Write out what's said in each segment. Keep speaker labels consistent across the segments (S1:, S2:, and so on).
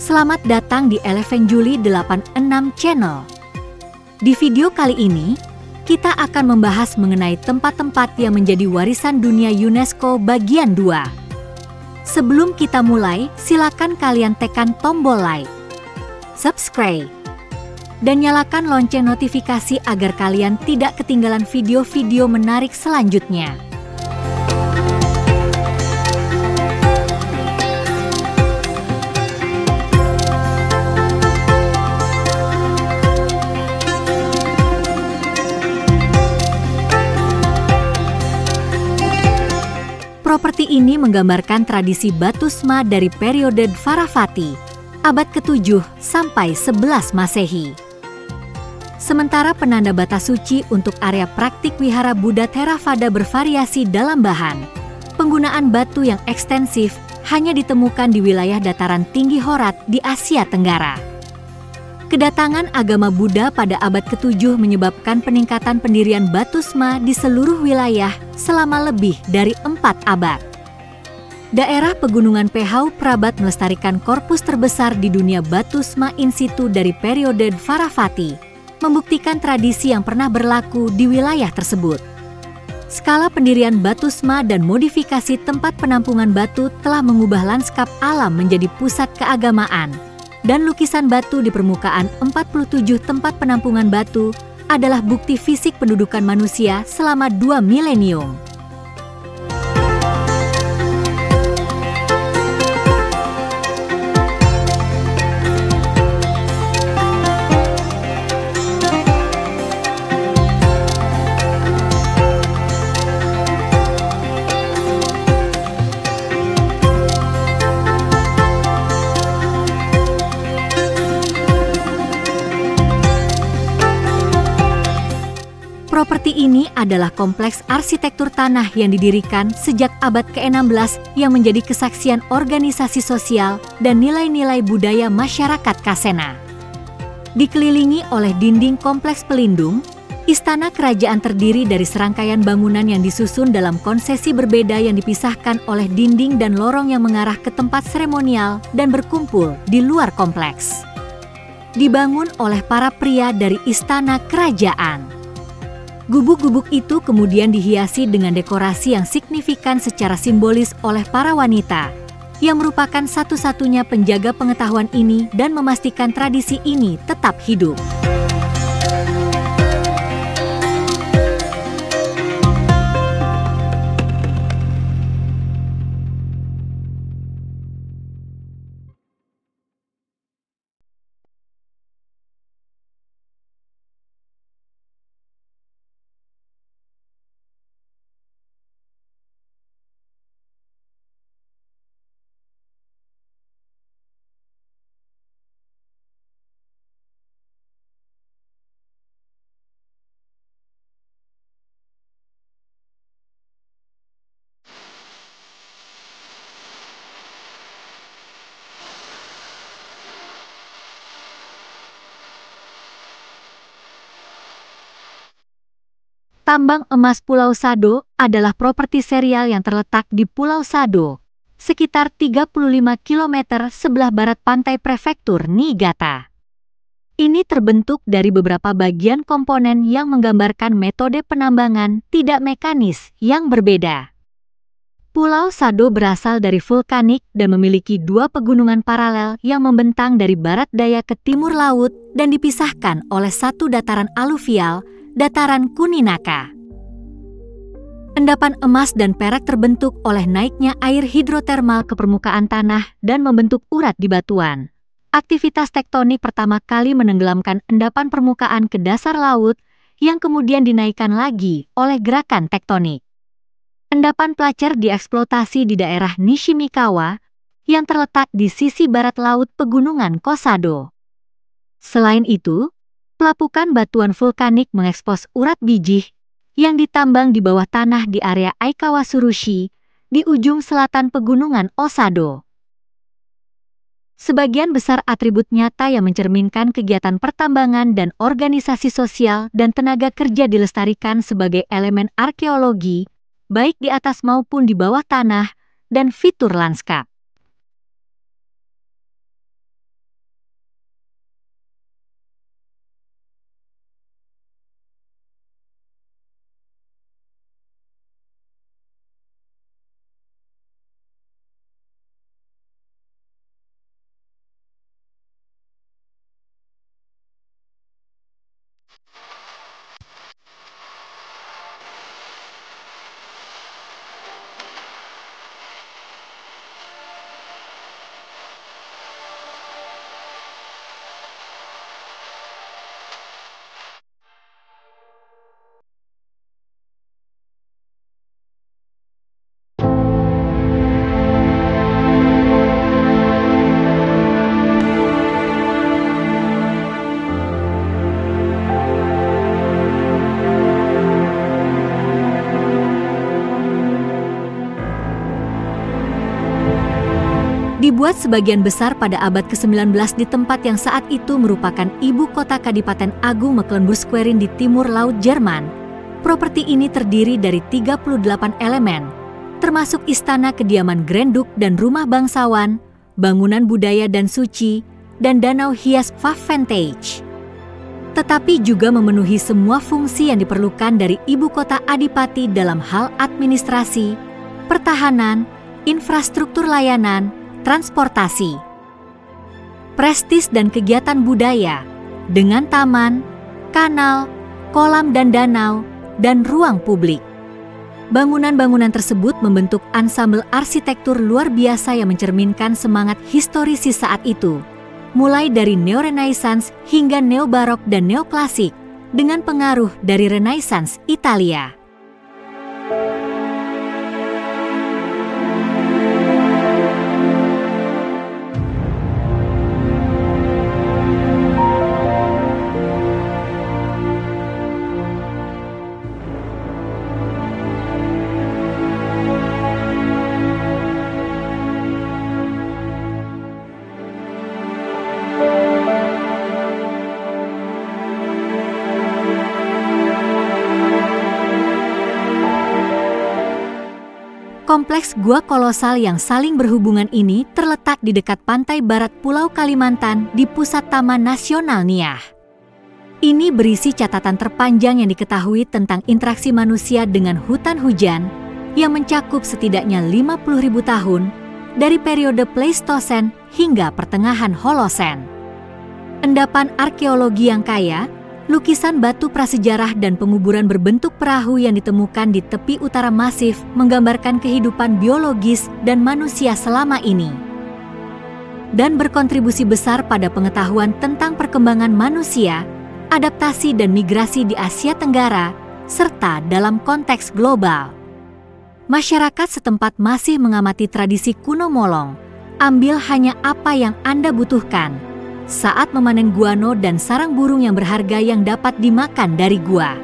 S1: Selamat datang di Eleveng Juli 86 Channel. Di video kali ini, kita akan membahas mengenai tempat-tempat yang menjadi warisan dunia UNESCO bagian 2. Sebelum kita mulai, silakan kalian tekan tombol like, subscribe, dan nyalakan lonceng notifikasi agar kalian tidak ketinggalan video-video menarik selanjutnya. Properti ini menggambarkan tradisi baptisma dari periode Dvaravati, abad ke-7 sampai 11 Masehi. Sementara penanda batas suci untuk area praktik wihara Buddha Theravada bervariasi dalam bahan, penggunaan batu yang ekstensif hanya ditemukan di wilayah dataran tinggi Horat di Asia Tenggara. Kedatangan agama Buddha pada abad ke-7 menyebabkan peningkatan pendirian baptisma di seluruh wilayah selama lebih dari 4 abad. Daerah Pegunungan Pheu Phrabat melestarikan korpus terbesar di dunia baptisma in situ dari periode Dvaravati, membuktikan tradisi yang pernah berlaku di wilayah tersebut. Skala pendirian baptisma dan modifikasi tempat penampungan batu telah mengubah lanskap alam menjadi pusat keagamaan, dan lukisan batu di permukaan 47 tempat penampungan batu adalah bukti fisik pendudukan manusia selama 2 milenium. Properti ini adalah kompleks arsitektur tanah yang didirikan sejak abad ke-16 yang menjadi kesaksian organisasi sosial dan nilai-nilai budaya masyarakat Kasena. Dikelilingi oleh dinding kompleks pelindung, istana kerajaan terdiri dari serangkaian bangunan yang disusun dalam konsesi berbeda yang dipisahkan oleh dinding dan lorong yang mengarah ke tempat seremonial dan berkumpul di luar kompleks. Dibangun oleh para pria dari istana kerajaan. Gubuk-gubuk itu kemudian dihiasi dengan dekorasi yang signifikan secara simbolis oleh para wanita, yang merupakan satu-satunya penjaga pengetahuan ini dan memastikan tradisi ini tetap hidup. Tambang emas Pulau Sado adalah properti serial yang terletak di Pulau Sado, sekitar 35 km sebelah barat pantai prefektur Niigata. Ini terbentuk dari beberapa bagian komponen yang menggambarkan metode penambangan tidak mekanis yang berbeda. Pulau Sado berasal dari vulkanik dan memiliki 2 pegunungan paralel yang membentang dari barat daya ke timur laut dan dipisahkan oleh satu dataran aluvial, dataran Kuninaka. Endapan emas dan perak terbentuk oleh naiknya air hidrotermal ke permukaan tanah dan membentuk urat di batuan. Aktivitas tektonik pertama kali menenggelamkan endapan permukaan ke dasar laut yang kemudian dinaikkan lagi oleh gerakan tektonik. Endapan Placer dieksploitasi di daerah Nishimikawa yang terletak di sisi barat laut Pegunungan Kosado. Selain itu, pelapukan batuan vulkanik mengekspos urat bijih yang ditambang di bawah tanah di area Aikawa Surushi di ujung selatan Pegunungan Osado. Sebagian besar atribut nyata yang mencerminkan kegiatan pertambangan dan organisasi sosial dan tenaga kerja dilestarikan sebagai elemen arkeologi, baik di atas maupun di bawah tanah, dan fitur lanskap. Dibuat sebagian besar pada abad ke-19 di tempat yang saat itu merupakan ibu kota Kadipaten Agung Mecklenburg-Schwerin di timur laut Jerman. Properti ini terdiri dari 38 elemen, termasuk istana kediaman Grand Duke dan rumah bangsawan, bangunan budaya dan suci, dan danau hias Pfaffentage. Tetapi juga memenuhi semua fungsi yang diperlukan dari ibu kota adipati dalam hal administrasi, pertahanan, infrastruktur layanan, transportasi, prestis dan kegiatan budaya, dengan taman, kanal, kolam dan danau, dan ruang publik. Bangunan-bangunan tersebut membentuk ansambel arsitektur luar biasa yang mencerminkan semangat historisi saat itu, mulai dari Neo-Renaissance hingga Neo-Barok dan Neoklasik, dengan pengaruh dari Renaissance Italia. Kompleks gua kolosal yang saling berhubungan ini terletak di dekat pantai barat Pulau Kalimantan di pusat Taman Nasional Niah. Ini berisi catatan terpanjang yang diketahui tentang interaksi manusia dengan hutan hujan yang mencakup setidaknya 50.000 tahun dari periode Pleistosen hingga pertengahan Holosen. Endapan arkeologi yang kaya, lukisan batu prasejarah dan penguburan berbentuk perahu yang ditemukan di tepi utara masif menggambarkan kehidupan biologis dan manusia selama ini. Dan berkontribusi besar pada pengetahuan tentang perkembangan manusia, adaptasi dan migrasi di Asia Tenggara, serta dalam konteks global. Masyarakat setempat masih mengamati tradisi kuno Molong, ambil hanya apa yang Anda butuhkan saat memanen guano dan sarang burung yang berharga yang dapat dimakan dari gua.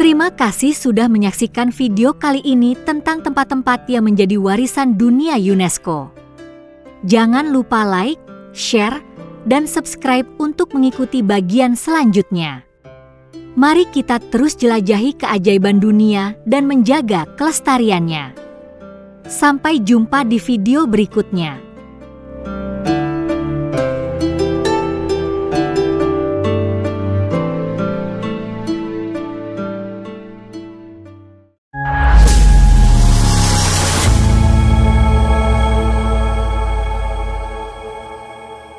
S1: Terima kasih sudah menyaksikan video kali ini tentang tempat-tempat yang menjadi warisan dunia UNESCO. Jangan lupa like, share, dan subscribe untuk mengikuti bagian selanjutnya. Mari kita terus jelajahi keajaiban dunia dan menjaga kelestariannya. Sampai jumpa di video berikutnya.